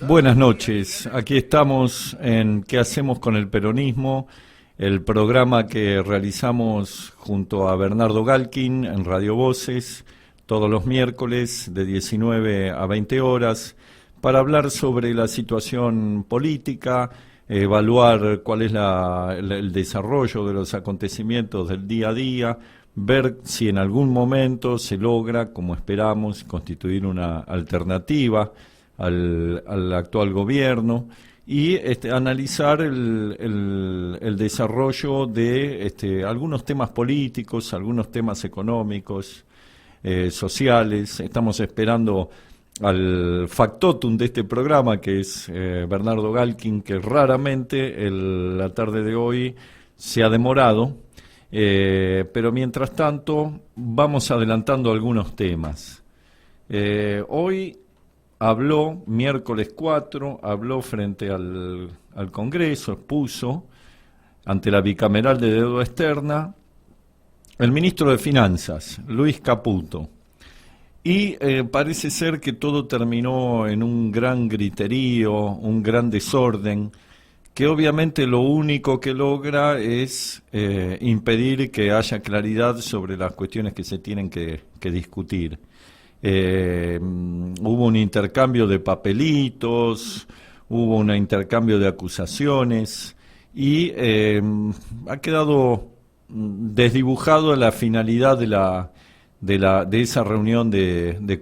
Buenas noches, aquí estamos en ¿Qué hacemos con el peronismo? El programa que realizamos junto a Bernardo Galkin en Radio Voces todos los miércoles de 19 a 20 horas para hablar sobre la situación política, evaluar cuál es el desarrollo de los acontecimientos del día a día, ver si en algún momento se logra, como esperamos, constituir una alternativa al actual gobierno y analizar el desarrollo de algunos temas políticos, algunos temas económicos, sociales. Estamos esperando al factotum de este programa, que es Bernardo Galkin, que raramente la tarde de hoy se ha demorado, pero mientras tanto vamos adelantando algunos temas. Hoy habló, miércoles 4, habló frente al Congreso, expuso ante la bicameral de deuda externa el ministro de Finanzas, Luis Caputo. Y parece ser que todo terminó en un gran griterío, un gran desorden, que obviamente lo único que logra es impedir que haya claridad sobre las cuestiones que se tienen que discutir. Hubo un intercambio de papelitos, hubo un intercambio de acusaciones y ha quedado desdibujado la finalidad de esa reunión de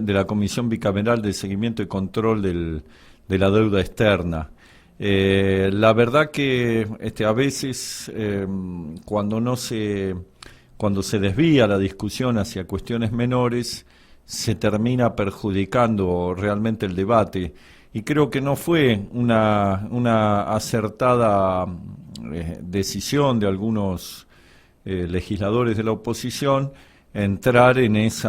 la Comisión Bicameral de Seguimiento y Control de la Deuda Externa. La verdad que a veces cuando se desvía la discusión hacia cuestiones menores, se termina perjudicando realmente el debate, y creo que no fue una acertada decisión de algunos legisladores de la oposición entrar en ese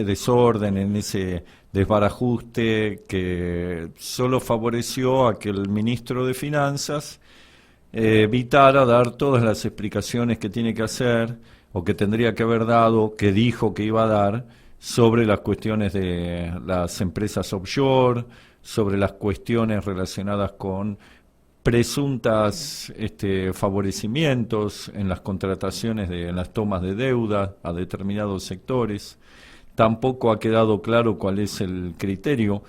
desorden, en ese desbarajuste que solo favoreció a que el ministro de Finanzas evitara dar todas las explicaciones que tiene que hacer o que tendría que haber dado, que dijo que iba a dar, sobre las cuestiones de las empresas offshore, sobre las cuestiones relacionadas con presuntas favorecimientos en las contrataciones, en las tomas de deuda a determinados sectores. Tampoco ha quedado claro cuál es el criterio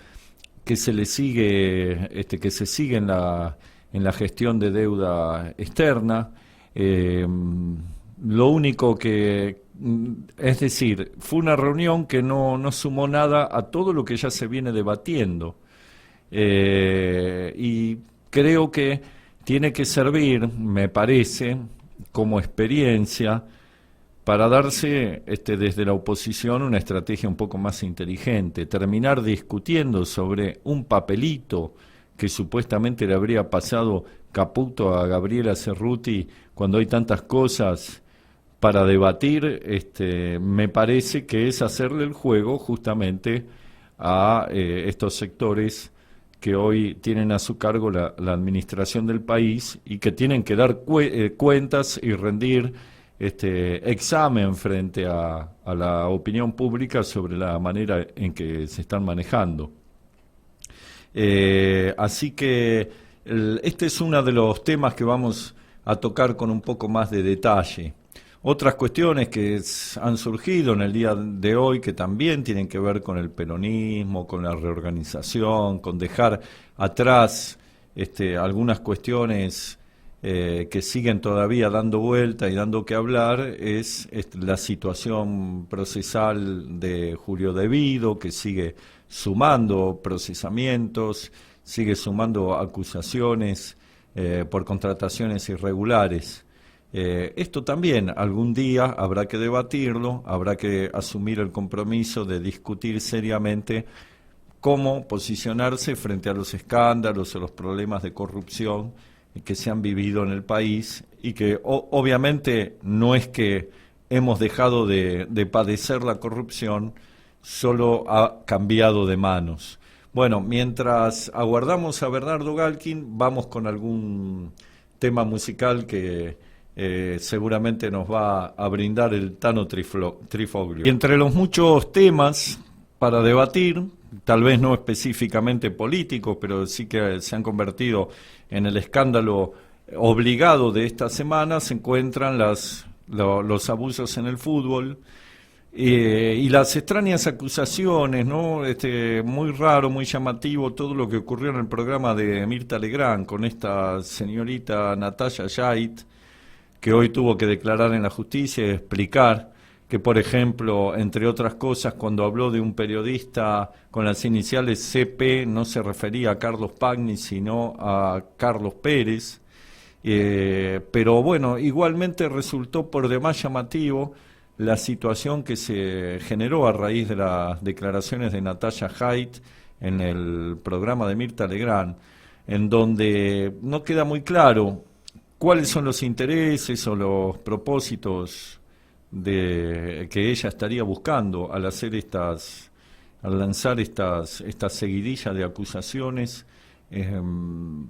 que se le sigue, que se sigue en la gestión de deuda externa. Lo único es decir, fue una reunión que no sumó nada a todo lo que ya se viene debatiendo. Y creo que tiene que servir, me parece, como experiencia para darse desde la oposición una estrategia un poco más inteligente, terminar discutiendo sobre un papelito que supuestamente le habría pasado Caputo a Gabriela Cerruti cuando hay tantas cosas para debatir. Me parece que es hacerle el juego justamente a estos sectores que hoy tienen a su cargo la administración del país y que tienen que dar cuentas y rendir examen frente a la opinión pública sobre la manera en que se están manejando. Así que este es uno de los temas que vamos a tocar con un poco más de detalle. Otras cuestiones que han surgido en el día de hoy, que también tienen que ver con el peronismo, con la reorganización, con dejar atrás algunas cuestiones que siguen todavía dando vuelta y dando que hablar, es la situación procesal de Julio De Vido, que sigue sumando procesamientos, sigue sumando acusaciones por contrataciones irregulares. Esto también algún día habrá que debatirlo, habrá que asumir el compromiso de discutir seriamente cómo posicionarse frente a los escándalos o los problemas de corrupción que se han vivido en el país y que obviamente no es que hemos dejado de padecer la corrupción, solo ha cambiado de manos. Bueno, mientras aguardamos a Bernardo Galkin, vamos con algún tema musical que seguramente nos va a brindar el Tano Trifoglio. Y entre los muchos temas para debatir, tal vez no específicamente políticos, pero sí que se han convertido en el escándalo obligado de esta semana, se encuentran los abusos en el fútbol y las extrañas acusaciones, ¿no? Muy raro, muy llamativo todo lo que ocurrió en el programa de Mirta Legrand con esta señorita Natalia Yait, que hoy tuvo que declarar en la justicia y explicar que, por ejemplo, entre otras cosas, cuando habló de un periodista con las iniciales CP, no se refería a Carlos Pagni, sino a Carlos Pérez. Pero bueno, igualmente resultó por demás llamativo la situación que se generó a raíz de las declaraciones de Natalia Yait en el programa de Mirta Legrand, en donde no queda muy claro cuáles son los intereses o los propósitos de que ella estaría buscando al lanzar estas seguidillas de acusaciones,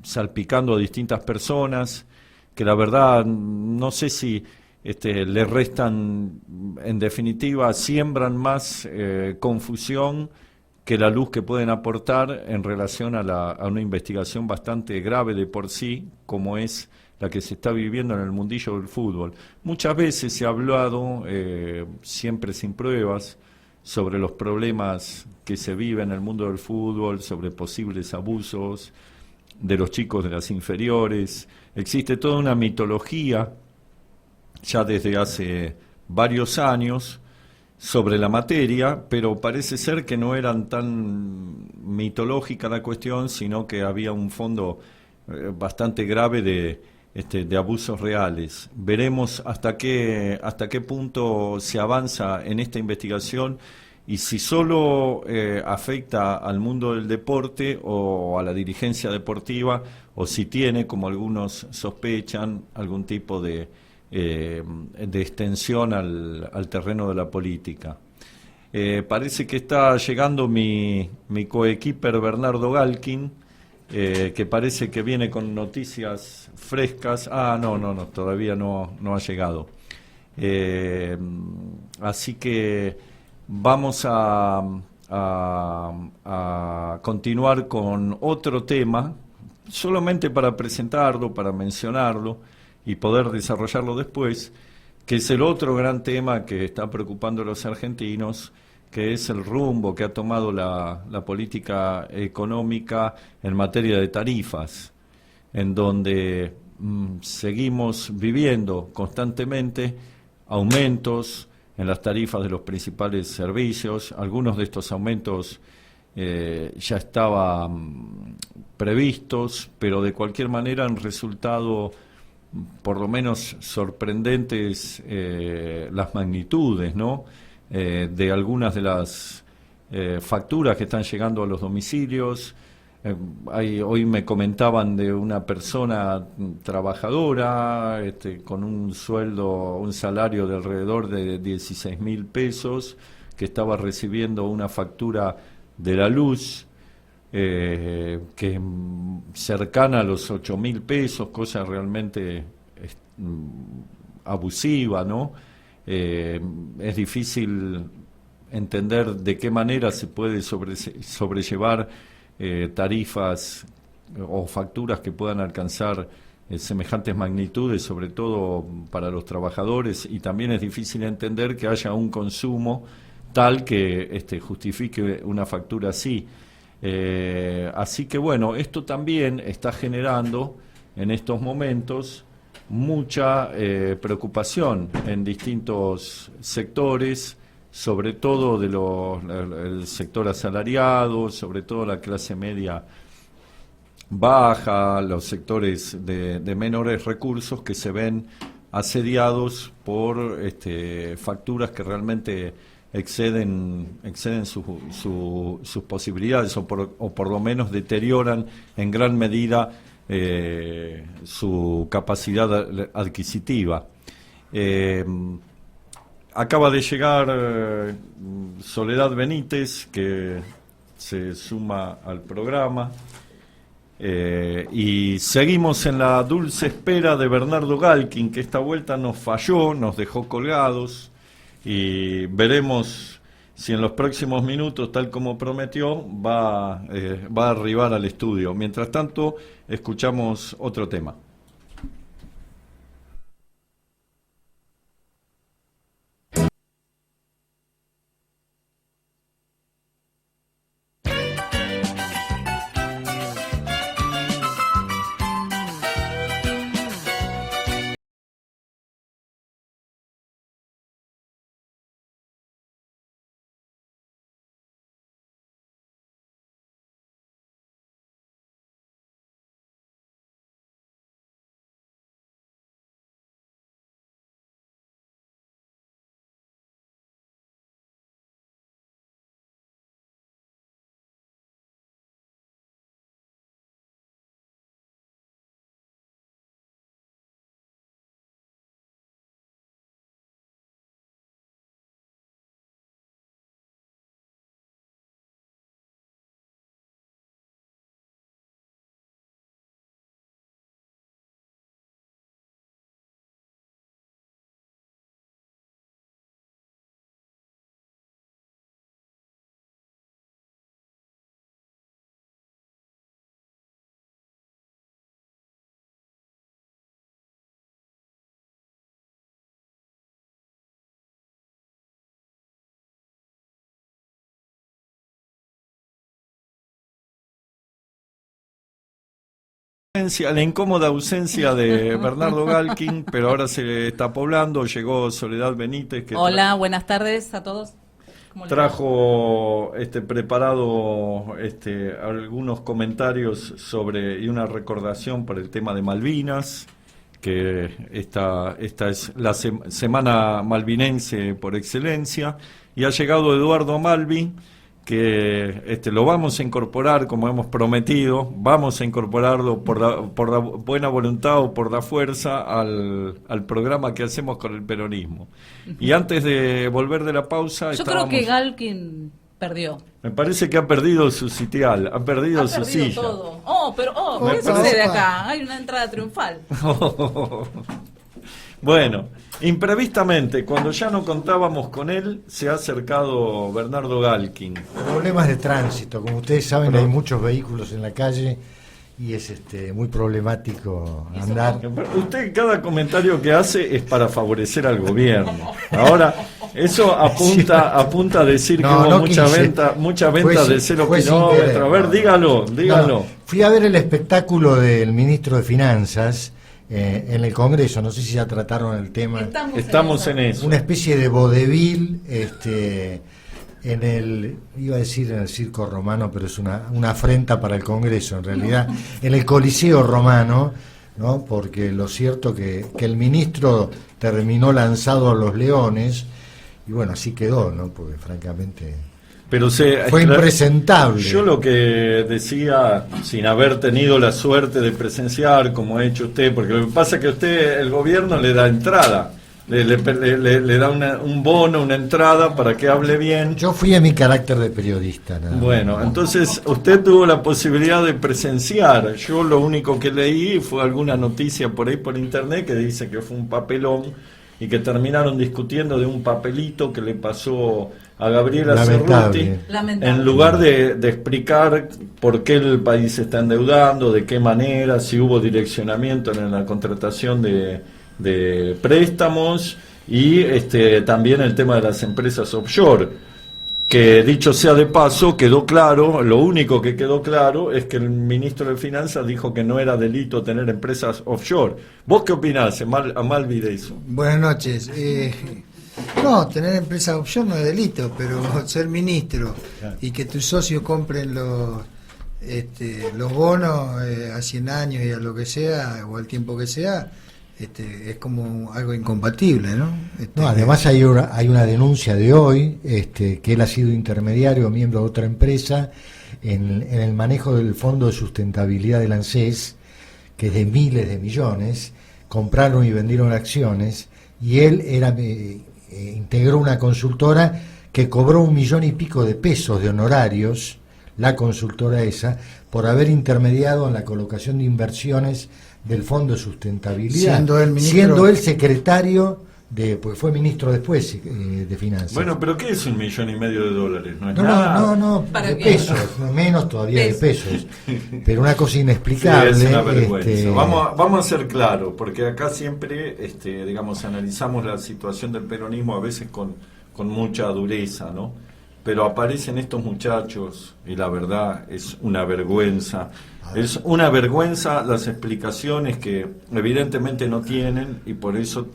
salpicando a distintas personas, que la verdad no sé si le restan, en definitiva, siembran más confusión que la luz que pueden aportar en relación a una investigación bastante grave de por sí, como es la que se está viviendo en el mundillo del fútbol. Muchas veces se ha hablado, siempre sin pruebas, sobre los problemas que se viven en el mundo del fútbol, sobre posibles abusos de los chicos de las inferiores. Existe toda una mitología, ya desde hace varios años, sobre la materia, pero parece ser que no eran tan mitológica la cuestión, sino que había un fondo bastante grave de abusos reales. Veremos hasta qué punto se avanza en esta investigación y si solo afecta al mundo del deporte o a la dirigencia deportiva, o si tiene, como algunos sospechan, algún tipo de extensión al terreno de la política. Parece que está llegando mi coequiper Bernardo Galkin, que parece que viene con noticias frescas. No, todavía no ha llegado. Así que vamos a continuar con otro tema, solamente para presentarlo, para mencionarlo y poder desarrollarlo después, que es el otro gran tema que está preocupando a los argentinos, que es el rumbo que ha tomado la política económica en materia de tarifas, en donde seguimos viviendo constantemente aumentos en las tarifas de los principales servicios. Algunos de estos aumentos ya estaban previstos, pero de cualquier manera han resultado por lo menos sorprendentes las magnitudes, ¿no? De algunas de las facturas que están llegando a los domicilios. Hoy me comentaban de una persona trabajadora con un salario de alrededor de 16.000 pesos, que estaba recibiendo una factura de la luz que cercana a los 8.000 pesos, cosa realmente abusiva, ¿no? Es difícil entender de qué manera se puede sobrellevar tarifas o facturas que puedan alcanzar semejantes magnitudes, sobre todo para los trabajadores, y también es difícil entender que haya un consumo tal que justifique una factura así. Así que bueno, esto también está generando en estos momentos mucha preocupación en distintos sectores, sobre todo el sector asalariado, sobre todo la clase media baja, los sectores de menores recursos que se ven asediados por facturas que realmente exceden sus posibilidades o por lo menos deterioran en gran medida su capacidad adquisitiva. Acaba de llegar Soledad Benítez, que se suma al programa, y seguimos en la dulce espera de Bernardo Galkin, que esta vuelta nos falló, nos dejó colgados, y veremos si en los próximos minutos, tal como prometió, va a arribar al estudio. Mientras tanto, escuchamos otro tema. La incómoda ausencia de Bernardo Galkin, pero ahora se está poblando. Llegó Soledad Benítez, que hola, buenas tardes a todos. Trajo preparado algunos comentarios sobre y una recordación por el tema de Malvinas, que esta es la semana malvinense por excelencia, y ha llegado Eduardo Malvi, que lo vamos a incorporar como hemos prometido, vamos a incorporarlo por la buena voluntad o por la fuerza al programa que hacemos con el peronismo. Y antes de volver de la pausa... Yo creo que Galkin perdió. Me parece que ha perdido su sitial, ha perdido su silla. Todo. ¿Qué sucede acá? Hay una entrada triunfal. Bueno, imprevistamente, cuando ya no contábamos con él, se ha acercado Bernardo Galkin. Problemas de tránsito, como ustedes saben, hay muchos vehículos en la calle y es muy problemático andar. Usted, cada comentario que hace es para favorecer al gobierno. Ahora, eso apunta a decir que hubo mucha venta de 0 kilómetros. A ver, dígalo. No, fui a ver el espectáculo del ministro de Finanzas en el Congreso, no sé si ya trataron el tema. Estamos en eso. Una especie de vodevil, iba a decir en el Circo Romano, pero es una afrenta para el Congreso, en realidad, en el Coliseo Romano, ¿no? Porque lo cierto que el ministro terminó lanzado a los leones, y bueno, así quedó, ¿no? Porque francamente... Pero fue impresentable. Yo lo que decía, sin haber tenido la suerte de presenciar, como ha hecho usted, porque lo que pasa es que usted, el gobierno le da entrada, le da un bono, una entrada para que hable bien. Yo fui en mi carácter de periodista. Bueno, entonces usted tuvo la posibilidad de presenciar. Yo lo único que leí fue alguna noticia por ahí por internet que dice que fue un papelón y que terminaron discutiendo de un papelito que le pasó a Gabriela Cerruti, en lugar de explicar por qué el país se está endeudando, de qué manera, si hubo direccionamiento en la contratación de préstamos y también el tema de las empresas offshore, que dicho sea de paso, quedó claro, lo único que quedó claro es que el ministro de Finanzas dijo que no era delito tener empresas offshore. ¿Vos qué opinás, a Malvi, de eso? Buenas noches. No, tener empresas offshore no es delito, pero ser ministro y que tus socios compren los bonos a 100 años y a lo que sea, o al tiempo que sea, es como algo incompatible, ¿no? Además hay una denuncia de hoy, que él ha sido intermediario, miembro de otra empresa, en el manejo del Fondo de Sustentabilidad del ANSES, que es de miles de millones, compraron y vendieron acciones, y él integró una consultora que cobró 1 millón y pico de pesos de honorarios, la consultora esa, por haber intermediado en la colocación de inversiones del Fondo de Sustentabilidad, siendo él secretario porque fue ministro después de Finanzas. Bueno, pero ¿qué es $1,5 millones? No es No, nada. ¿Para de qué? pesos, menos todavía de pesos. Pero una cosa inexplicable. Sí, es una vergüenza. Vamos a ser claros, porque acá siempre, digamos, analizamos la situación del peronismo a veces con mucha dureza, ¿no? Pero aparecen estos muchachos y la verdad es una vergüenza. Es una vergüenza las explicaciones que evidentemente no tienen y por eso,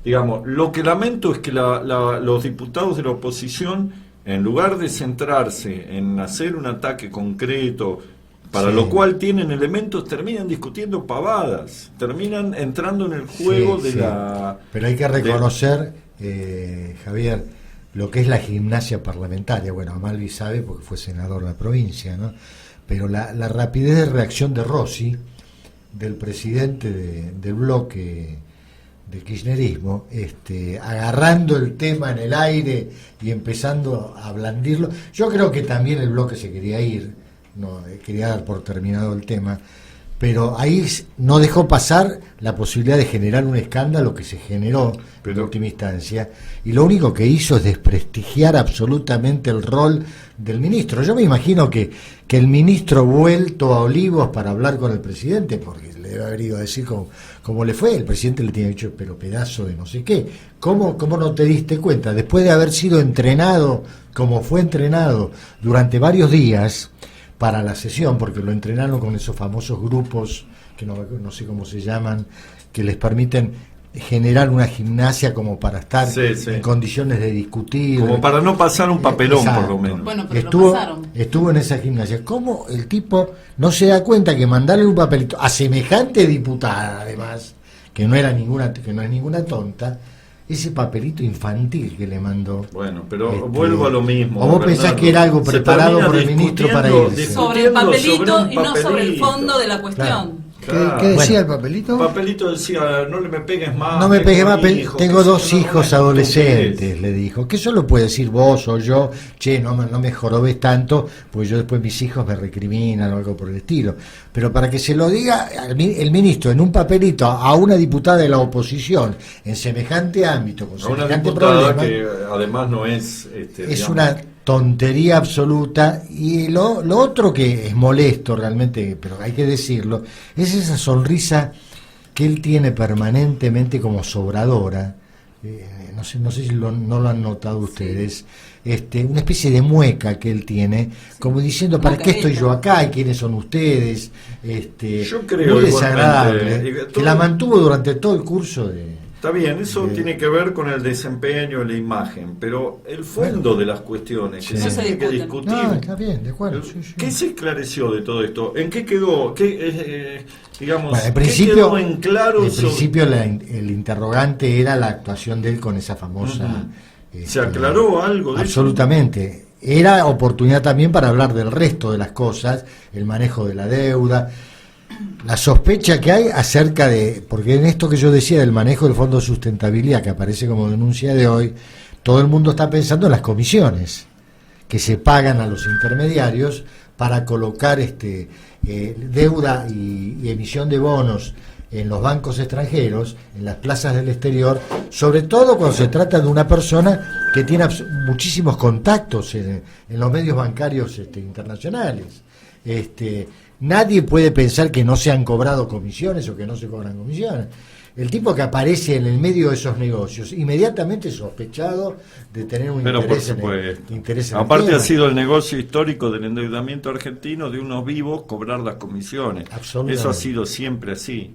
digamos, lo que lamento es que los diputados de la oposición, en lugar de centrarse en hacer un ataque concreto, para lo cual tienen elementos, terminan discutiendo pavadas, terminan entrando en el juego de la... Pero hay que reconocer, Javier, lo que es la gimnasia parlamentaria. Bueno, Amalvi sabe porque fue senador de la provincia, ¿no? Pero la rapidez de reacción de Rossi, del presidente del bloque del kirchnerismo, agarrando el tema en el aire y empezando a blandirlo. Yo creo que también el bloque se quería ir, no quería dar por terminado el tema, pero ahí no dejó pasar la posibilidad de generar un escándalo que se generó en última instancia, y lo único que hizo es desprestigiar absolutamente el rol del ministro. Yo me imagino que el ministro vuelto a Olivos para hablar con el presidente, porque le debe haber ido a decir cómo le fue, el presidente le tiene dicho, pero pedazo de no sé qué, ¿cómo no te diste cuenta? Después de haber sido entrenado, como fue entrenado durante varios días, para la sesión, porque lo entrenaron con esos famosos grupos, que no sé cómo se llaman, que les permiten generar una gimnasia como para estar en condiciones de discutir. Como para no pasar un papelón, exacto, por lo menos. Bueno, pero estuvo en esa gimnasia. ¿Cómo el tipo no se da cuenta que mandarle un papelito a semejante diputada, además, que no es ninguna tonta, ese papelito infantil que le mandó? Bueno, pero vuelvo a lo mismo. ¿O vos pensás que era algo preparado por el ministro para irse? Sobre el papelito y no sobre el fondo de la cuestión. Claro. ¿Qué decía el papelito? El papelito decía, no me pegues más. No me pegues más, tengo dos no, hijos adolescentes, le dijo. Que eso lo puede decir vos o yo, no me jorobes tanto, pues yo después mis hijos me recriminan o algo por el estilo. Pero para que se lo diga el ministro en un papelito a una diputada de la oposición, en semejante ámbito, con semejante problema, que además no es... es digamos, una tontería absoluta. Y lo otro que es molesto realmente, pero hay que decirlo, es esa sonrisa que él tiene permanentemente como sobradora. No sé si no lo han notado ustedes, una especie de mueca que él tiene, como diciendo, ¿para qué estoy yo acá? ¿Y quiénes son ustedes? Yo creo muy desagradable, igualmente, que la mantuvo durante todo el curso de... Está bien, eso tiene que ver con el desempeño, la imagen, pero el fondo de las cuestiones que se tiene que discutir. No, está bien, de acuerdo. ¿Qué se esclareció de todo esto? ¿En qué quedó? Digamos, bueno, ¿qué quedó en claro? En principio el interrogante era la actuación de él con esa famosa... ¿Se aclaró algo de absolutamente. Eso? Era oportunidad también para hablar del resto de las cosas, el manejo de la deuda, la sospecha que hay acerca de, porque en esto que yo decía del manejo del Fondo de Sustentabilidad, que aparece como denuncia de hoy, todo el mundo está pensando en las comisiones que se pagan a los intermediarios para colocar deuda y emisión de bonos en los bancos extranjeros, en las plazas del exterior, sobre todo cuando se trata de una persona que tiene muchísimos contactos en los medios bancarios internacionales. Nadie puede pensar que no se han cobrado comisiones o que no se cobran comisiones. El tipo que aparece en el medio de esos negocios, inmediatamente sospechado de tener un interés en el aparte tema. Ha sido el negocio histórico del endeudamiento argentino de unos vivos cobrar las comisiones. Eso ha sido siempre así.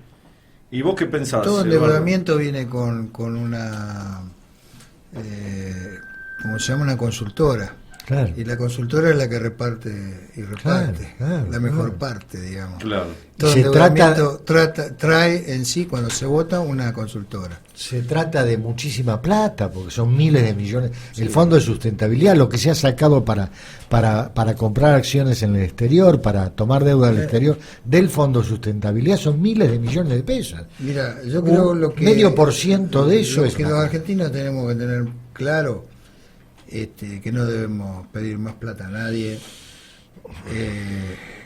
¿Y vos qué pensás? Todo endeudamiento viene con una, como se llama, una consultora. Claro. Y la consultora es la que reparte claro, la mejor parte, digamos. Claro. Todo endeudamiento trae en sí, cuando se vota, una consultora. Se trata de muchísima plata, porque son miles de millones. Sí. El Fondo de Sustentabilidad, lo que se ha sacado para comprar acciones en el exterior, para tomar deuda del exterior, del Fondo de Sustentabilidad, son miles de millones de pesos. Mira, yo creo lo que... 0,5% de eso es... que los argentinos tenemos que tener claro... que no debemos pedir más plata a nadie,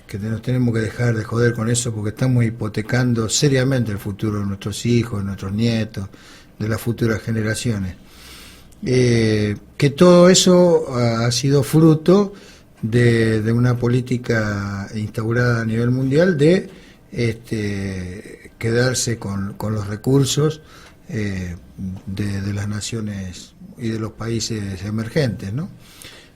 que nos tenemos que dejar de joder con eso porque estamos hipotecando seriamente el futuro de nuestros hijos, de nuestros nietos, de las futuras generaciones. Que todo eso ha sido fruto de una política instaurada a nivel mundial de quedarse con los recursos de las naciones y de los países emergentes, ¿no?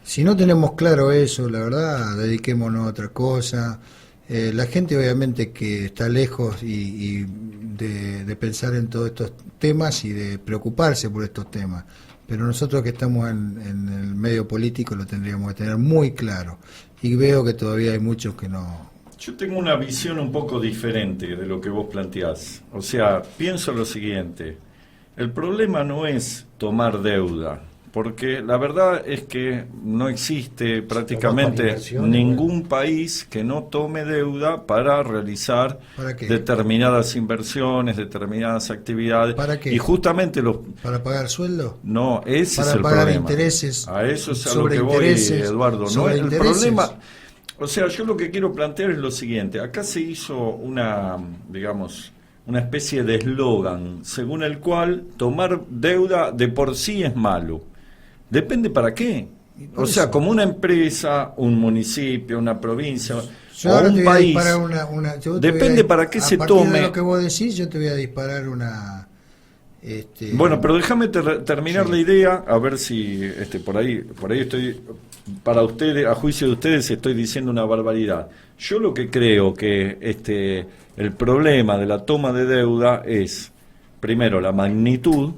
Si no tenemos claro eso, la verdad, dediquémonos a otra cosa. La gente obviamente que está lejos y de pensar en todos estos temas y de preocuparse por estos temas, pero nosotros que estamos en el medio político lo tendríamos que tener muy claro, y veo que todavía hay muchos que no. Yo tengo una visión un poco diferente de lo que vos planteás. O sea, pienso lo siguiente: el problema no es tomar deuda, porque la verdad es que no existe prácticamente ningún país que no tome deuda para realizar determinadas inversiones, determinadas actividades. ¿Para qué? Y justamente ¿Para pagar sueldo? No, ese es el ¿Para pagar problema. intereses? A eso es a lo sobre que voy, intereses, Eduardo. No, sobre el intereses. problema, o sea, yo lo que quiero plantear es lo siguiente. Acá se hizo una especie de eslogan según el cual tomar deuda de por sí es malo. Depende para qué. O sea, como una empresa, un municipio, una provincia o un país. Depende para qué se tome. A partir de lo que vos decís, yo te voy a disparar una. Bueno, pero déjame terminar la idea, a ver si por ahí estoy, para ustedes, a juicio de ustedes, estoy diciendo una barbaridad. Yo lo que creo que el problema de la toma de deuda es, primero, la magnitud,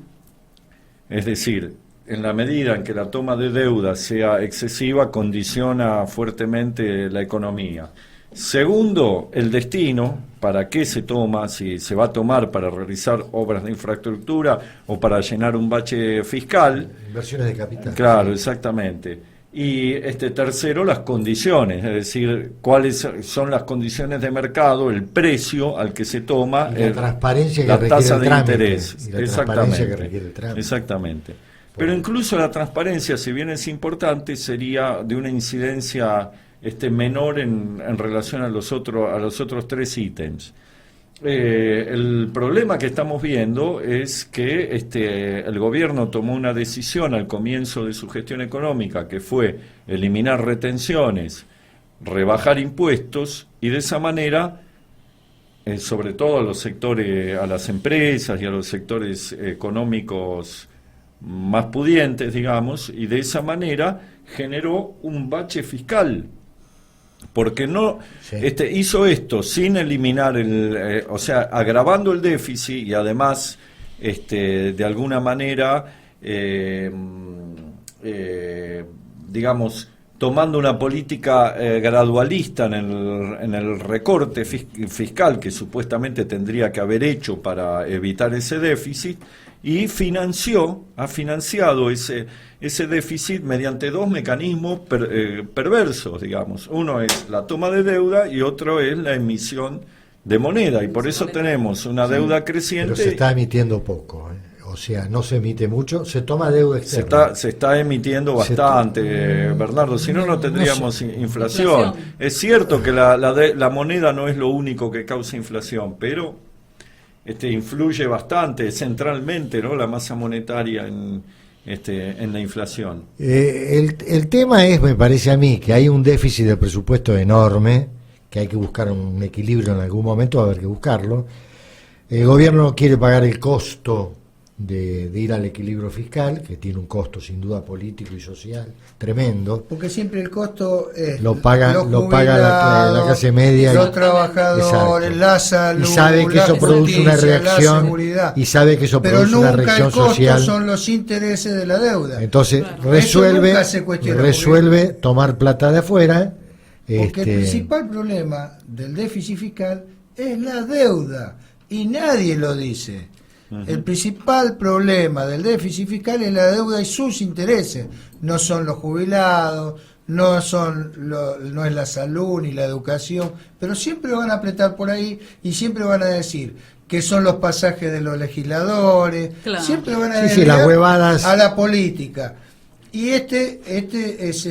es decir, en la medida en que la toma de deuda sea excesiva, condiciona fuertemente la economía. Segundo, el destino, para qué se toma, si se va a tomar para realizar obras de infraestructura o para llenar un bache fiscal. Inversiones de capital. Claro, exactamente. Y tercero, las condiciones, es decir, cuáles son las condiciones de mercado, el precio al que se toma, y la transparencia que la requiere tasa el de trámite, interés. y la transparencia que requiere el trámite. Exactamente. Pero incluso la transparencia, si bien es importante, sería de una incidencia menor en relación a los otros tres ítems. El problema que estamos viendo es que el gobierno tomó una decisión al comienzo de su gestión económica, que fue eliminar retenciones, rebajar impuestos, y de esa manera, sobre todo a los sectores, a las empresas y a los sectores económicos más pudientes, digamos, y de esa manera generó un bache fiscal, porque no hizo esto sin eliminar o sea, agravando el déficit y además de alguna manera digamos, tomando una política gradualista en el recorte fiscal que supuestamente tendría que haber hecho para evitar ese déficit, y ha financiado ese déficit mediante dos mecanismos perversos, digamos. Uno es la toma de deuda y otro es la emisión de moneda, y por eso tenemos una deuda creciente. Pero se está emitiendo poco, o sea, no se emite mucho, se toma deuda externa. Se está emitiendo bastante, Bernardo, si no tendríamos inflación. Es cierto que la moneda no es lo único que causa inflación, pero influye bastante centralmente, ¿no?, la masa monetaria en la inflación. El tema es, me parece a mí, que hay un déficit de presupuesto enorme, que hay que buscar un equilibrio en algún momento, va a haber que buscarlo. El gobierno no quiere pagar el costo de ir al equilibrio fiscal, que tiene un costo sin duda político y social tremendo. Porque siempre el costo es lo paga la clase media, los trabajadores, la salud, y sabe que eso produce una reacción, y sabe que eso produce una reacción social. Pero nunca el costo son los intereses de la deuda. Entonces resuelve tomar plata de afuera. Porque el principal problema del déficit fiscal es la deuda, y nadie lo dice. El principal problema del déficit fiscal es la deuda y sus intereses. No son los jubilados, no es la salud ni la educación, pero siempre van a apretar por ahí y siempre van a decir que son los pasajes de los legisladores, siempre van a decir las huevadas a la política. Y este es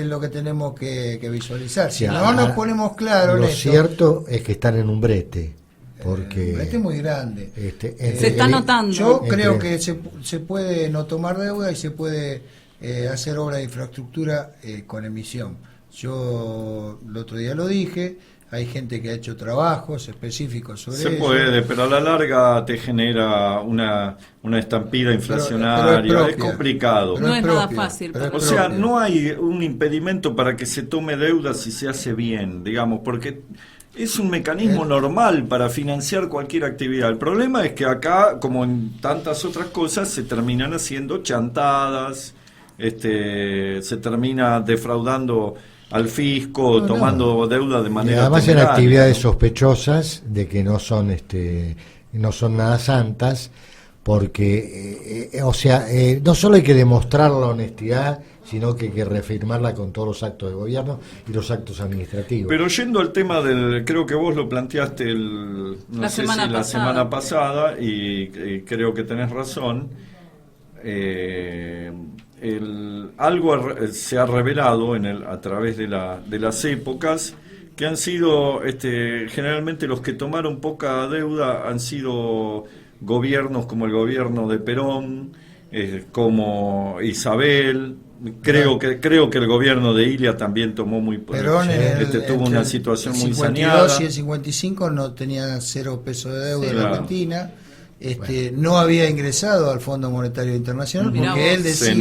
lo que tenemos que visualizar. Si no nos ponemos claros lo en esto, cierto es que están en un brete. porque Este es muy grande. Se está notando. Yo creo que se puede no tomar deuda y se puede hacer obra de infraestructura con emisión. Yo el otro día lo dije, hay gente que ha hecho trabajos específicos sobre eso. Se puede, pero a la larga te genera una estampida inflacionaria, es complicado. No es nada fácil. O sea, no hay un impedimento para que se tome deuda si se hace bien, digamos, porque es un mecanismo normal para financiar cualquier actividad. El problema es que acá, como en tantas otras cosas, se terminan haciendo chantadas, se termina defraudando al fisco, tomando deuda de manera y además en temeraria, actividades sospechosas de que no son nada santas, porque no solo hay que demostrar la honestidad, sino que hay que reafirmarla con todos los actos de gobierno y los actos administrativos. Pero yendo al tema creo que vos lo planteaste la semana pasada y creo que tenés razón. Algo se ha revelado a través de las épocas, que han sido generalmente los que tomaron poca deuda han sido gobiernos como el gobierno de Perón, como Isabel. Creo que el gobierno de Ilia también tomó Perón tuvo una situación muy 52 saneada. Y el 55 no tenía 0 pesos de deuda en claro. la Argentina. No había ingresado al Fondo Monetario Internacional porque él decía se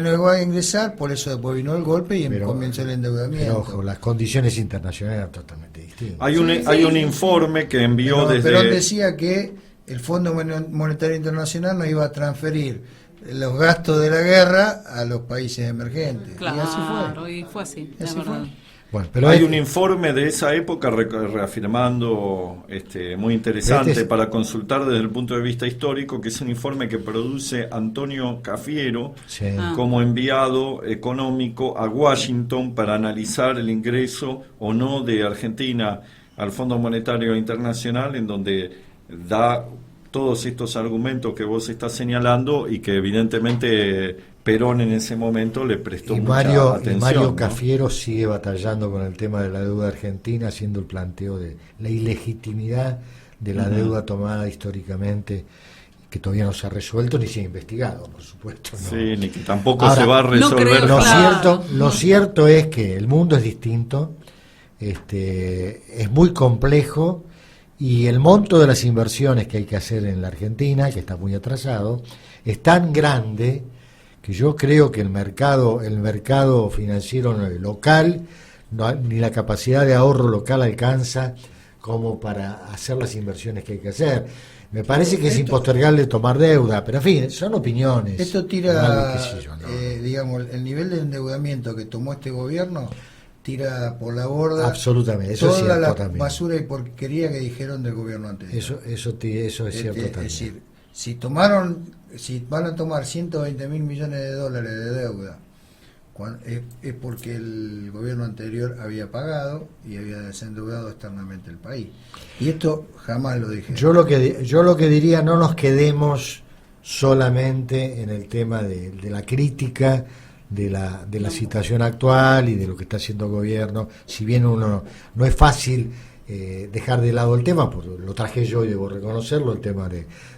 negó a ingresar, por eso después vino el golpe y comenzó el endeudamiento. Pero ojo, las condiciones internacionales eran totalmente distintas. Hay un informe que envió desde... Perón decía que el Fondo Monetario Internacional no iba a transferir los gastos de la guerra a los países emergentes. Claro, y así fue. Y fue así, es Así verdad. fue. Bueno, pero hay un informe de esa época reafirmando, muy interesante para consultar desde el punto de vista histórico, que es un informe que produce Antonio Cafiero como enviado económico a Washington para analizar el ingreso o no de Argentina al Fondo Monetario Internacional, en donde da todos estos argumentos que vos estás señalando y que evidentemente Perón en ese momento le prestó mucha atención. Y Mario ¿no? Cafiero sigue batallando con el tema de la deuda argentina, haciendo el planteo de la ilegitimidad de la deuda tomada históricamente, que todavía no se ha resuelto ni se ha investigado, por supuesto. ¿no? Sí, ni que tampoco Ahora, se va a resolver. Lo cierto es que el mundo es distinto, es muy complejo, y el monto de las inversiones que hay que hacer en la Argentina, que está muy atrasado, es tan grande que yo creo que el mercado financiero local, ni la capacidad de ahorro local alcanza como para hacer las inversiones que hay que hacer. Me parece que es impostergable tomar deuda, pero en fin, son opiniones. Esto tira, digamos, el nivel de endeudamiento que tomó este gobierno tira por la borda absolutamente, eso toda es cierto la también. Basura y porquería que dijeron del gobierno anterior. Eso es cierto también. Es decir, si van a tomar 120 mil millones de dólares de deuda, es porque el gobierno anterior había pagado y había desendeudado externamente el país. Y esto jamás lo dije. Yo lo que diría, no nos quedemos solamente en el tema de la crítica de la situación actual y de lo que está haciendo el gobierno, si bien no es fácil dejar de lado el tema, porque lo traje yo y debo reconocerlo, el tema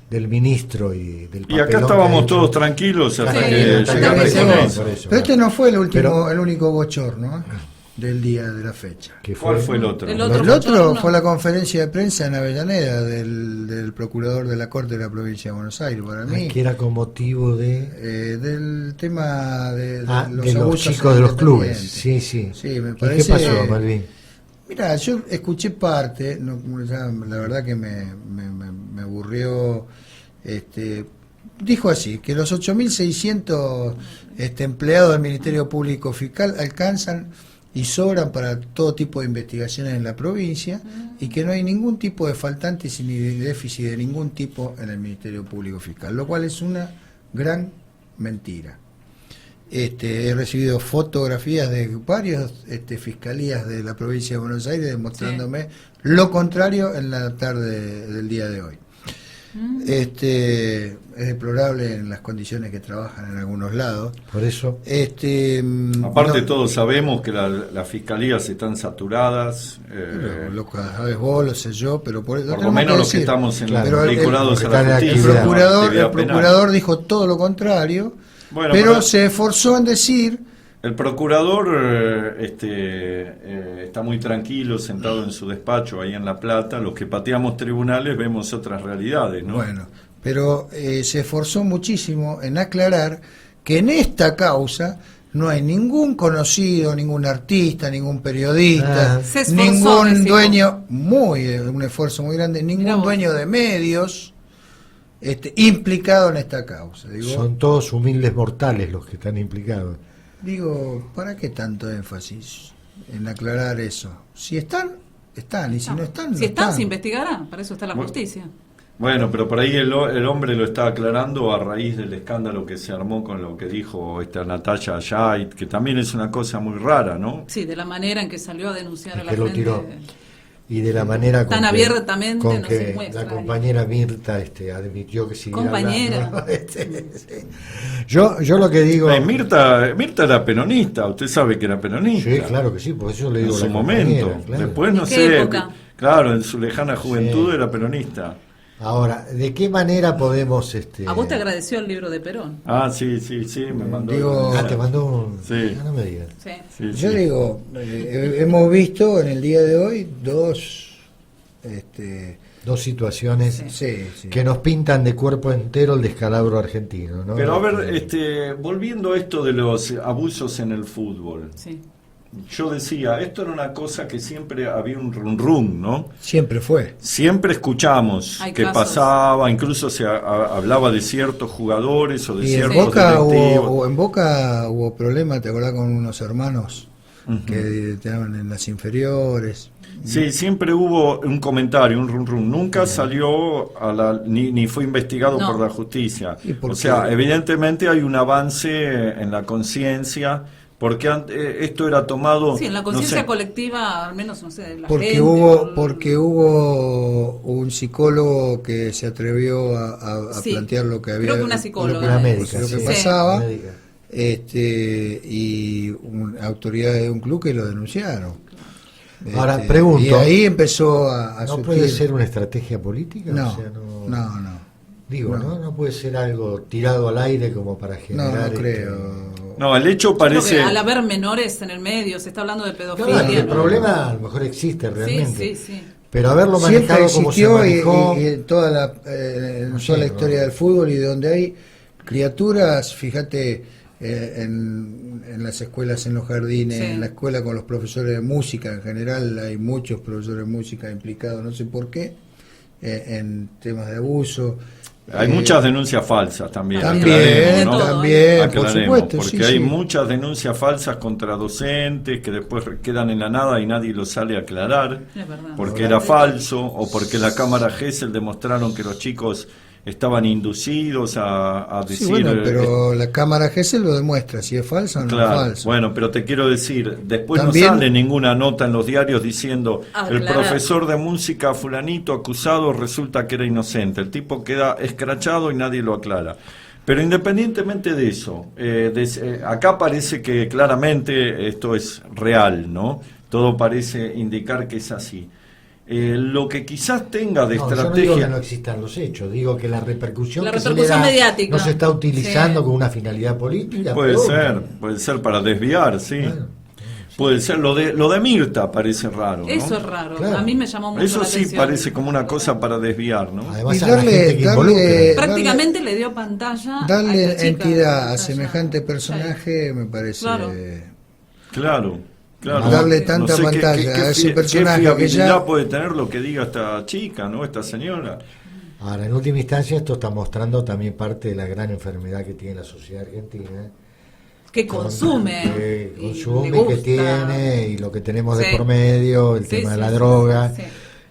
del ministro y del papelón. Y acá estábamos todos tranquilos hasta que llegamos llegamos eso. Pero este no fue el único bochorno del día de la fecha. ¿Cuál fue el otro? El El otro fue la conferencia de prensa en Avellaneda del procurador de la Corte de la provincia de Buenos Aires. Para mí, que era con motivo del tema de los chicos de los clubes. Sí, me parece. ¿Qué pasó, Malvin? Mira, yo escuché parte, la verdad que me aburrió. Dijo así, que los 8.600 empleados del Ministerio Público Fiscal alcanzan y sobran para todo tipo de investigaciones en la provincia y que no hay ningún tipo de faltantes ni de déficit de ningún tipo en el Ministerio Público Fiscal, lo cual es una gran mentira. He recibido fotografías de varias fiscalías de la provincia de Buenos Aires demostrándome lo contrario en la tarde del día de hoy. es deplorable en las condiciones que trabajan en algunos lados. Por eso, Aparte no, todos sabemos que las fiscalías están saturadas. lo que sabes vos, lo sé yo, pero por lo menos los que estamos Claro, vinculados a la el justicia. el a la actividad el penal. procurador dijo todo lo contrario, Bueno, pero se esforzó en decir... El procurador está muy tranquilo, sentado en su despacho ahí en La Plata. Los que pateamos tribunales vemos otras realidades, ¿no? Bueno, pero se esforzó muchísimo en aclarar que en esta causa no hay ningún conocido, ningún artista, ningún periodista, Se esforzó, ningún decimos. dueño, un esfuerzo muy grande, Mirá ningún vos. dueño de medios implicado en esta causa. son todos humildes mortales los que están implicados. Digo, ¿para qué tanto énfasis en aclarar eso? Si están, están, y si no están, no Si están, están. se investigará. Para eso está la Bueno. justicia. Bueno, pero por ahí el hombre lo está aclarando a raíz del escándalo que se armó con lo que dijo esta Natalia Yait, que también es una cosa muy rara, ¿no? Sí, de la manera en que salió a denunciar Es a la que lo gente. tiró. Y de la manera Tan abiertamente, con no sé, que muy la extraño. compañera Mirta admitió que sí. Compañera. Sí. Yo lo que digo... Mirta era peronista, usted sabe que era peronista. Sí, claro que sí, por eso le En digo su la momento. compañera, claro. Después no ¿En qué sé. época? Claro, en su lejana juventud Sí. era peronista. Ahora, ¿de qué manera podemos... A vos te agradeció el libro de Perón. Ah, sí, me mandó. Digo- te mandó un... Sí. No me digas. Sí. Sí, Yo sí. digo, hemos visto en el día de hoy dos... Dos situaciones sí. que nos pintan de cuerpo entero el descalabro argentino, ¿no? Pero a ver, volviendo a esto de los abusos en el fútbol, Sí. yo decía, esto era una cosa que siempre había un run, ¿no? Siempre fue. Siempre escuchamos Hay que casos. pasaba, incluso se hablaba de ciertos jugadores o de Y en ciertos Boca directivos. en Boca hubo problemas, ¿te acordás con unos hermanos que estaban en las inferiores? Sí, siempre hubo un comentario, un run. Nunca salió ni fue investigado No. por la justicia. ¿Y por O qué? sea, evidentemente hay un avance en la conciencia, porque esto era tomado... Sí, en la no conciencia sé, colectiva, al menos, no sé, de la Porque gente. hubo un psicólogo que se atrevió a Sí, plantear lo que había, creo que una psicóloga. Una médica, lo que sí. pasaba, Médica. y autoridades de un club que lo denunciaron. Ahora, pregunto, y ahí empezó a ¿No surgir. puede ser una estrategia política? No, O sea, no. Digo, No. ¿no? No puede ser algo tirado al aire como para No, generar... no creo. No, el hecho Creo que parece... al haber menores en el medio, se está hablando de pedofilia. Claro, el ¿no? problema a lo mejor existe realmente. Sí. Pero haberlo Siempre manejado como se existió manejó... y en toda en No toda sé, la historia no. del fútbol, y donde hay criaturas, fíjate, en las escuelas, en los jardines, Sí. en la escuela con los profesores de música en general, hay muchos profesores de música implicados, no sé por qué, en temas de abuso. Hay muchas denuncias falsas también. También, aclaremos, ¿no? también, por Aclaremos, supuesto, porque sí, hay sí. muchas denuncias falsas contra docentes que después quedan en la nada y nadie lo sale a aclarar Es verdad. porque era falso o porque la cámara Gesell demostraron que los chicos estaban inducidos a Sí, decir... bueno, pero la cámara GESEL lo demuestra, si es falso o no Claro, es falso. bueno, pero te quiero decir, después También- no sale ninguna nota en los diarios diciendo el Aclarar. profesor de música fulanito acusado resulta que era inocente, el tipo queda escrachado y nadie lo aclara. Pero independientemente de eso, acá parece que claramente esto es real, ¿no? Todo parece indicar que es así. Lo que quizás tenga de No, yo no digo estrategia... que no existan los hechos, digo que la repercusión, La que se repercusión le da mediática. no se está utilizando Sí. con una finalidad política. Puede peor. ser para desviar, sí. Claro. Puede ser, lo de Mirta parece raro, ¿no? Eso es raro. Claro. A mí me llamó mucho Eso la sí atención. parece como una cosa para desviar, ¿no? Además, Y a la gente que involucra. Prácticamente le dio pantalla a Darle esta chica, entidad a pantalla. semejante personaje me parece... Claro. Claro. Darle tanta sé pantalla a ese qué personaje que fiabilidad ya- puede tener lo que diga esta chica, ¿no? Esta señora. Ahora, en última instancia, esto está mostrando también parte de la gran enfermedad que tiene la sociedad argentina. Que consume. Que y consume, le que gusta. tiene, y lo que tenemos de Sí. por medio, el Sí, tema de sí, la sí, droga, sí.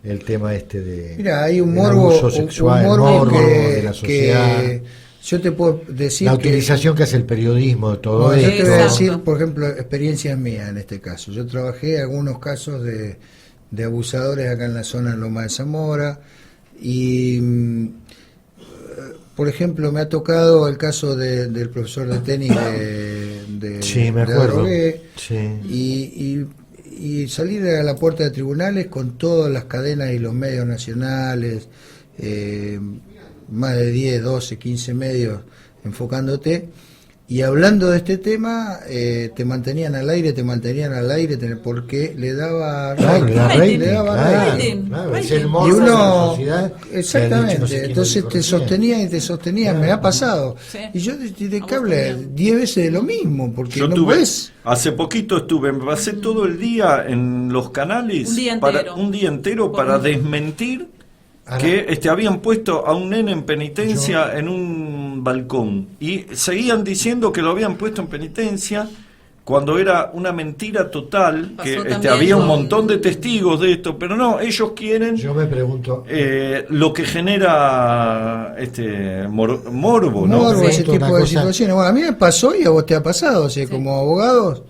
el tema de... Mira, hay un del morbo, abuso un sexual, el morbo morbo de la que sociedad, yo te puedo decir la que... utilización que hace el periodismo de todo No, yo te voy a Exacto. decir, por ejemplo, experiencias mías en este caso. Yo trabajé algunos casos de abusadores acá en la zona de Loma de Zamora y por ejemplo, me ha tocado el caso del profesor de tenis sí, me de acuerdo. Adrogué, Sí. y salir a la puerta de tribunales con todas las cadenas y los medios nacionales, más de 10, 12, 15 medios enfocándote y hablando de este tema, te mantenían al aire, porque le daba rating, le daba claro, rating. claro, es el Y morbo de la uno, sociedad. exactamente, No sé quién entonces lo te dijo sostenían, Claro. me ha pasado. Sí. Y yo de que habla 10 veces de lo mismo, porque Yo no tuve, puedes. hace poquito me pasé todo el día en los canales, un día entero para desmentir que habían puesto a un nene en penitencia en un balcón y seguían diciendo que lo habían puesto en penitencia cuando era una mentira total, Pasó que había un con- montón de testigos de esto, pero no, ellos quieren Yo me pregunto, lo que genera morbo, ¿no? Morbo, Sí. ese tipo Una de cosa- situaciones. Bueno, a mí me pasó y a vos te ha pasado, o sea, Sí. como abogados,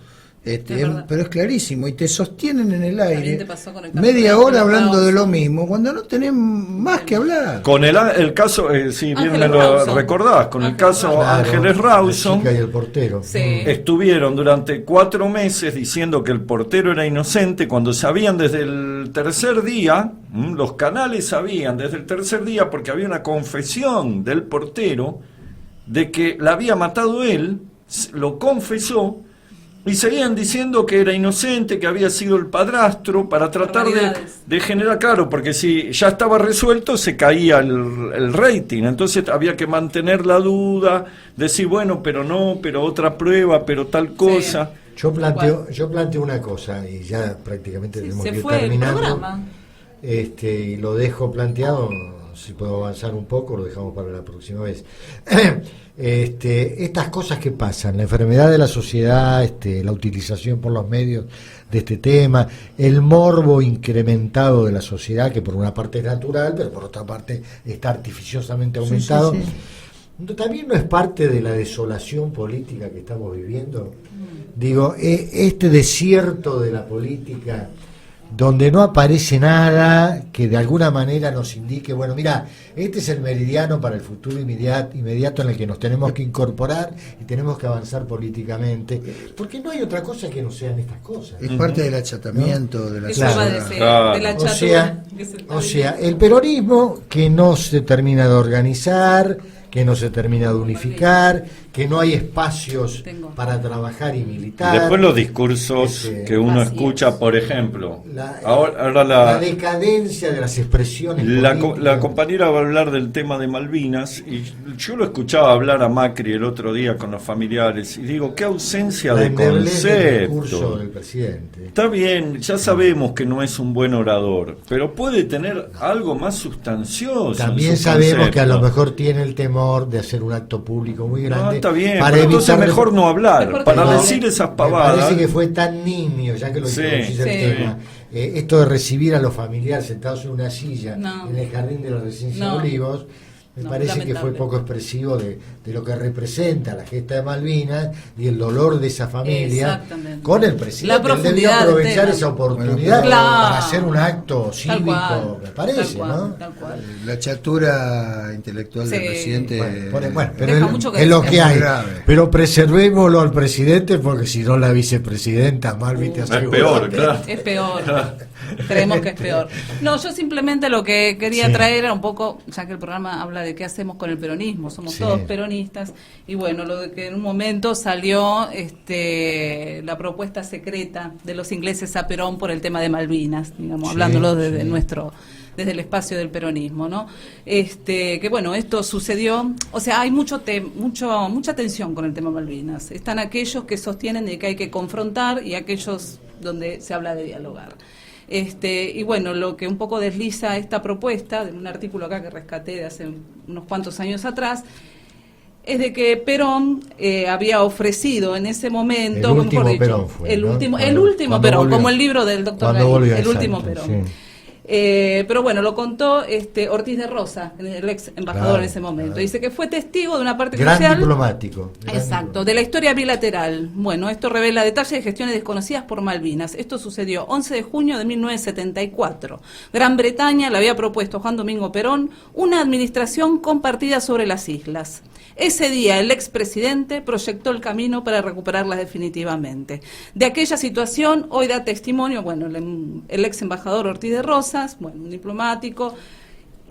verdad. pero es clarísimo, y te sostienen en el También aire te pasó con el caso media de hora Ángeles hablando de lo Rawson. mismo, cuando no tenés más que hablar. Con el caso, sí, bien Ángeles me lo Rawson. recordás, con el Ángeles caso Rawson. Ángeles la Rawson, chica y el portero. Sí. estuvieron durante 4 meses diciendo que el portero era inocente, cuando sabían desde el tercer día, los canales sabían desde el tercer día, porque había una confesión del portero de que la había matado él, lo confesó, y seguían diciendo que era inocente, que había sido el padrastro, para tratar Barbaridades. de generar, claro, porque si ya estaba resuelto se caía el rating, entonces había que mantener la duda, decir, bueno, pero no, pero otra prueba, pero tal cosa. Yo planteo una cosa y ya prácticamente tenemos Se que ir fue el terminando. programa. Y lo dejo planteado, si puedo avanzar un poco, lo dejamos para la próxima vez. Estas cosas que pasan, la enfermedad de la sociedad, la utilización por los medios de este tema, el morbo incrementado de la sociedad, que por una parte es natural, pero por otra parte está artificiosamente aumentado. Sí, sí, sí. ¿También no es parte de la desolación política que estamos viviendo? Digo, este desierto de la política, donde no aparece nada que de alguna manera nos indique, bueno, mira, este es el meridiano para el futuro inmediato en el que nos tenemos que incorporar y tenemos que avanzar políticamente, porque no hay otra cosa que no sean estas cosas. Es parte del achatamiento, de la Eso Claro. iba a decir, Claro. de la O chatura, sea, que se está o sea, viviendo. el peronismo que no se termina de organizar, que no se termina de unificar, que no hay espacios Tengo. para trabajar y Y militar. después los discursos que uno Vacíos. escucha, por ejemplo, La ahora la decadencia de las expresiones políticas. la compañera va a hablar del tema de Malvinas y yo lo escuchaba hablar a Macri el otro día con los familiares y digo, qué ausencia La de endeblez del discurso concepto. del presidente. Está bien, ya sabemos que no es un buen orador, pero puede tener algo más sustancioso. en También su sabemos que a lo concepto. mejor tiene el temor de hacer un acto público muy No, grande. está bien, para pero entonces evitar- mejor no hablar, Mejor para que no. decir esas Me pavadas. parece que fue tan nimio, ya que lo Sí, introducís el sí. tema. Esto de recibir a los familiares sentados en una silla No. en el jardín de la Residencia No. de Olivos, me No, parece que fue lamentable. poco expresivo de lo que representa la gesta de Malvinas y el dolor de esa familia Exactamente. con el presidente. La Él debió profundidad del aprovechar tema. esa oportunidad Bueno, claro. para hacer un acto Tal cívico, cual, me parece, tal cual, ¿no? tal cual. La chatura intelectual del Sí. presidente. Bueno, pero Deja es, mucho que es lo desear. que Es muy hay. grave. Pero preservémoslo al presidente porque si no la vicepresidenta Malvi te Es aseguro peor, que- claro. Es peor. Creemos que es peor. No, yo simplemente lo que quería Sí. traer era un poco, ya que el programa habla de qué hacemos con el peronismo, somos Sí. todos peronistas, y bueno, lo de que en un momento salió la propuesta secreta de los ingleses a Perón por el tema de Malvinas, digamos, Sí, hablándolo desde sí. desde el espacio del peronismo, ¿no? Que bueno, esto sucedió, o sea, hay mucha tensión con el tema Malvinas. Están aquellos que sostienen de que hay que confrontar y aquellos donde se habla de dialogar. Y bueno, lo que un poco desliza esta propuesta, de un artículo acá que rescaté de hace unos cuantos años atrás, es de que Perón había ofrecido en ese momento, El último mejor dicho, Perón fue, el ¿no? último Cuando Perón, volvió. como el libro del doctor Cuando Galli, volvió, el último exacto, Perón. sí. Pero bueno, lo contó Ortiz de Rosa, el ex embajador Claro, en ese momento. claro. Dice que fue testigo de una parte Gran crucial. diplomático. Exacto, de la historia bilateral. Bueno, esto revela detalles de gestiones desconocidas por Malvinas. Esto sucedió 11 de junio de 1974. Gran Bretaña le había propuesto a Juan Domingo Perón una administración compartida sobre las islas. Ese día el expresidente proyectó el camino para recuperarlas definitivamente. De aquella situación hoy da testimonio, bueno, el ex embajador Ortiz de Rosas, bueno, un diplomático,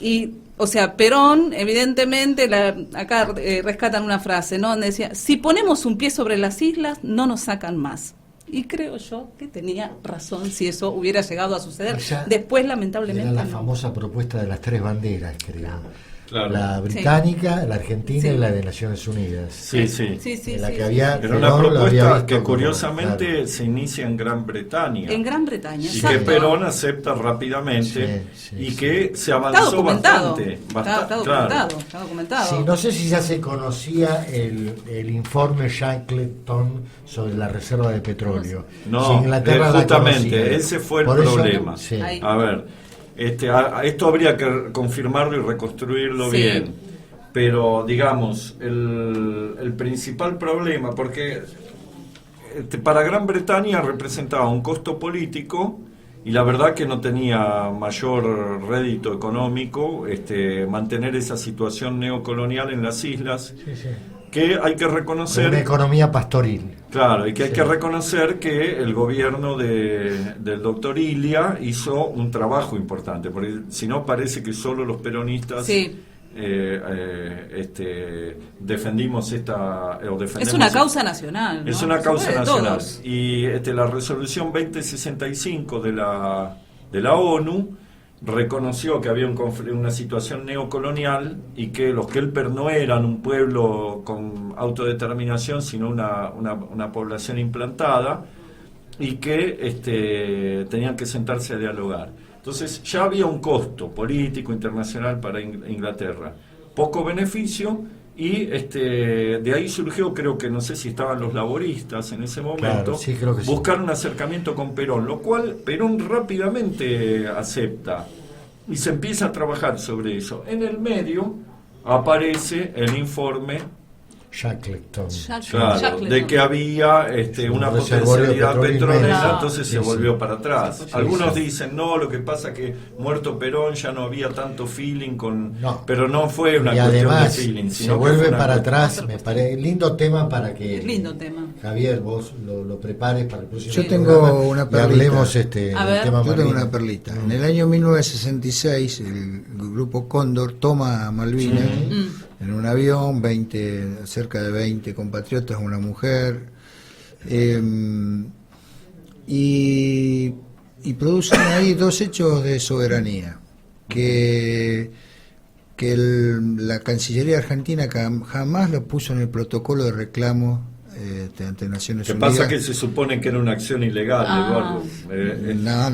y, o sea, Perón, evidentemente, acá rescatan una frase, ¿no? Donde decía, si ponemos un pie sobre las islas, no nos sacan más. Y creo yo que tenía razón si eso hubiera llegado a suceder. Después, lamentablemente, era la no. famosa propuesta de las 3 banderas, creo. Claro. La británica, la argentina Sí. y la de Naciones Unidas. Sí, sí. Sí, sí, En la sí, que sí. había, Era una Perón lo había propuesta visto que como- curiosamente claro. se inicia en Gran Bretaña. En Gran Bretaña, Y exacto. que Perón acepta rápidamente Sí, y sí. que se Está avanzó documentado. bastante. Está claro. documentado, está documentado. Sí, no sé si ya se conocía el informe Shackleton sobre la reserva de petróleo. No, Si Inglaterra la justamente, conocía. ese fue el Por eso, problema. sí. Ahí. A ver, esto habría que confirmarlo y reconstruirlo Sí. bien. Pero, digamos, el principal problema, porque para Gran Bretaña representaba un costo político y la verdad que no tenía mayor rédito económico mantener esa situación neocolonial en las islas, Sí, sí. que hay que Una reconocer. economía pastoril. Claro, y que hay Sí. que reconocer que el gobierno del doctor Ilia hizo un trabajo importante, porque si no parece que solo los peronistas Sí. defendimos o defendemos Es una causa nacional, ¿no? es una Se causa puede, nacional. todos. Y la resolución 2065 de la ONU reconoció que había una situación neocolonial y que los Kelper no eran un pueblo con autodeterminación, sino una población implantada, y que tenían que sentarse a dialogar. Entonces ya había un costo político internacional para Inglaterra, poco beneficio, y de ahí surgió, creo que no sé si estaban los laboristas en ese momento, Claro, sí, creo que sí. buscar un acercamiento con Perón, lo cual Perón rápidamente acepta y se empieza a trabajar sobre eso. En el medio aparece el informe, Shackleton. claro, Shackleton. de que había una Un reservorio de potencialidad petróleo petrolera, inmenso. entonces Sí, se sí. volvió para atrás. Sí, Algunos sí. dicen, no, lo que pasa que muerto Perón ya no había tanto feeling con... No. Pero no fue una Y cuestión además de feeling, se sino que vuelve fue una para cuestión- atrás, me parece lindo tema para que Lindo tema. Javier vos lo prepares para el próximo Yo tengo programa una y perlita. hablemos A del ver. tema Yo tengo Malvinas. una perlita. En el año 1966, el grupo Cóndor toma Malvinas en un avión, cerca de 20 compatriotas, una mujer, y producen ahí 2 hechos de soberanía, que la Cancillería Argentina jamás lo puso en el protocolo de reclamo ante Naciones Lo que Unidas. pasa que se supone que era una acción ilegal, Ah. Eduardo.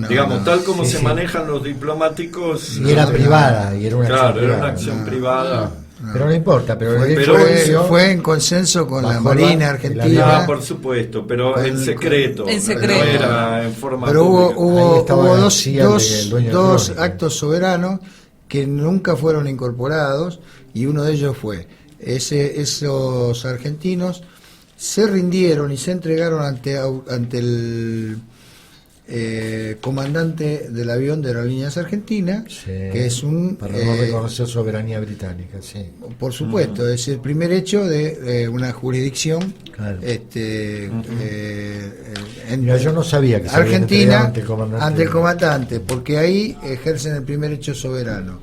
No, Digamos, tal como Sí, se sí. manejan los diplomáticos... Y era privada, y era una Claro, acción era una privada. acción privada. Pero no importa, pero Fue, el hecho pero es- fue en consenso con la bajo Marina la- Argentina. No, por supuesto, pero Con en el- secreto. En no secreto. era en forma Pero pública. Ahí hubo estaba dos, García, el dueño de dos Crónica. actos soberanos que nunca fueron incorporados, y uno de ellos fue esos argentinos se rindieron y se entregaron ante el comandante del avión de Aerolíneas Argentinas, Sí, que es un para no reconocer soberanía británica, sí. por supuesto, es el primer hecho de una jurisdicción Claro. en Yo no sabía que se habían entregado Argentina ante el comandante. porque ahí ejercen el primer hecho soberano.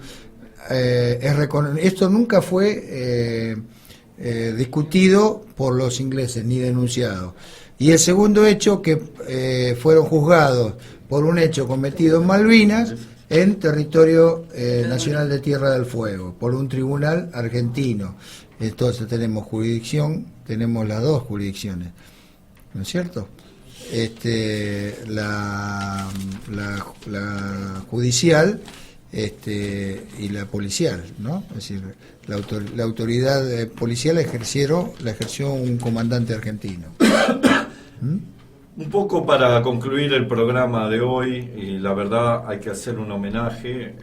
Esto nunca fue discutido por los ingleses ni denunciado. Y el segundo hecho, que fueron juzgados por un hecho cometido en Malvinas, en territorio nacional de Tierra del Fuego, por un tribunal argentino. Entonces tenemos las 2 jurisdicciones, ¿no es cierto? La judicial y la policial, ¿no? Es decir, la autoridad policial la ejerció un comandante argentino. Un poco para concluir el programa de hoy, y la verdad hay que hacer un homenaje,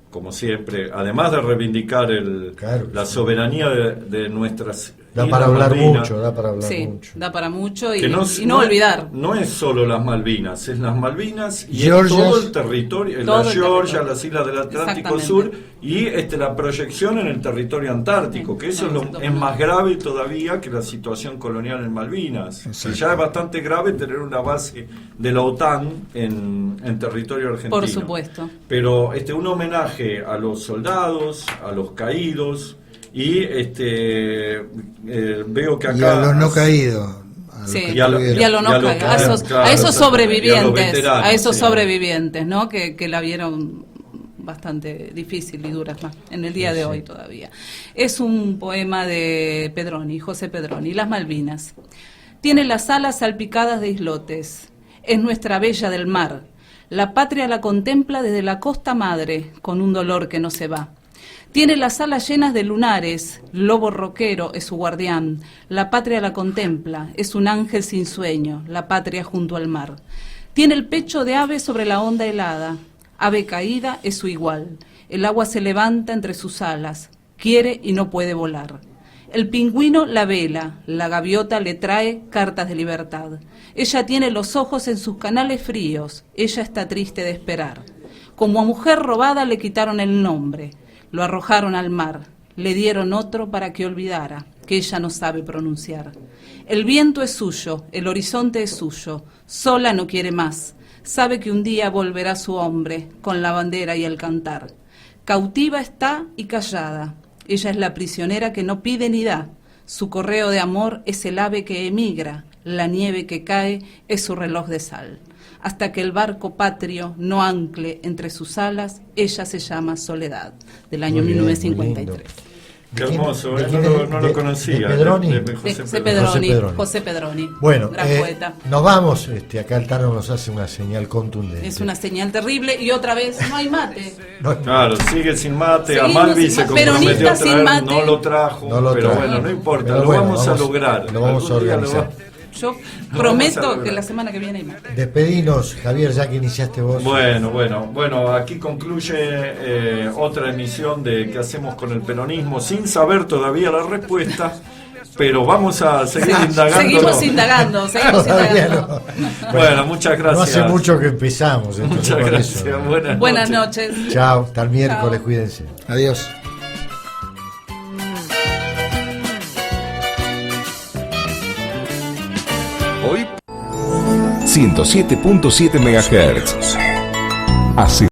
como siempre, además de reivindicar la soberanía de nuestras Da Islas para hablar Malvinas. mucho, da para hablar Sí, mucho. da para mucho y Que no olvidar. No es solo las Malvinas, es las Malvinas y Georgias. es todo el territorio, Todo la el Georgia, territorio. las islas del Atlántico Exactamente. Sur y la proyección en el territorio antártico, que eso es más grave todavía que la situación colonial en Malvinas. Que ya es bastante grave tener una base de la OTAN en territorio argentino. Por supuesto. Pero un homenaje a los soldados, a los caídos y veo que acá Y a los no caídos. A los Sí, que y a estuvieron. los no claro, caídos, a esos claro, y a los sobrevivientes, veteranos, a esos sí. sobrevivientes, ¿no? Que la vieron bastante difícil y dura más en el día de hoy todavía. Es un poema de Pedroni, José Pedroni, Las Malvinas. Tiene las alas salpicadas de islotes, es nuestra bella del mar. La patria la contempla desde la costa madre, con un dolor que no se va. Tiene las alas llenas de lunares, lobo roquero es su guardián, la patria la contempla, es un ángel sin sueño, la patria junto al mar. Tiene el pecho de ave sobre la onda helada, ave caída es su igual, el agua se levanta entre sus alas, quiere y no puede volar. El pingüino la vela, la gaviota le trae cartas de libertad. Ella tiene los ojos en sus canales fríos, ella está triste de esperar. Como a mujer robada le quitaron el nombre. Lo arrojaron al mar, le dieron otro para que olvidara, que ella no sabe pronunciar. El viento es suyo, el horizonte es suyo, sola no quiere más, sabe que un día volverá su hombre, con la bandera y el cantar. Cautiva está y callada, ella es la prisionera que no pide ni da, su correo de amor es el ave que emigra, la nieve que cae es su reloj de sal. Hasta que el barco patrio no ancle entre sus alas, ella se llama Soledad, del año Muy bien, 1953. Qué hermoso, ¿De quién no lo conocía. de Pedroni? de De José Pedroni. José Pedroni, Bueno, gran poeta. nos vamos. Acá el Tano nos hace una señal contundente. Es una señal terrible y otra vez no hay mate. No, Claro, sigue sin mate. A Seguimos Malvi sin se mate. comprometió a Peronista sin traer, mate. no lo trajo, No lo pero trajo. bueno, no importa, Pero lo bueno, vamos a lograr. lo vamos a Algún día lo organizar. va- Yo vamos a prometo lograr. que la semana que viene hay mate. Despedinos, Javier, ya que iniciaste vos. Bueno, aquí concluye otra emisión de ¿Qué hacemos con el peronismo? Sin saber todavía la respuesta, pero vamos a seguir indagando. Seguimos indagando. Todavía no. Bueno, muchas gracias. No hace mucho que empezamos. entonces Muchas por gracias. eso. Buenas noches. Buenas noches. Chao, hasta el miércoles, Chao. cuídense. Adiós. Hoy 107.7 MHz. Hace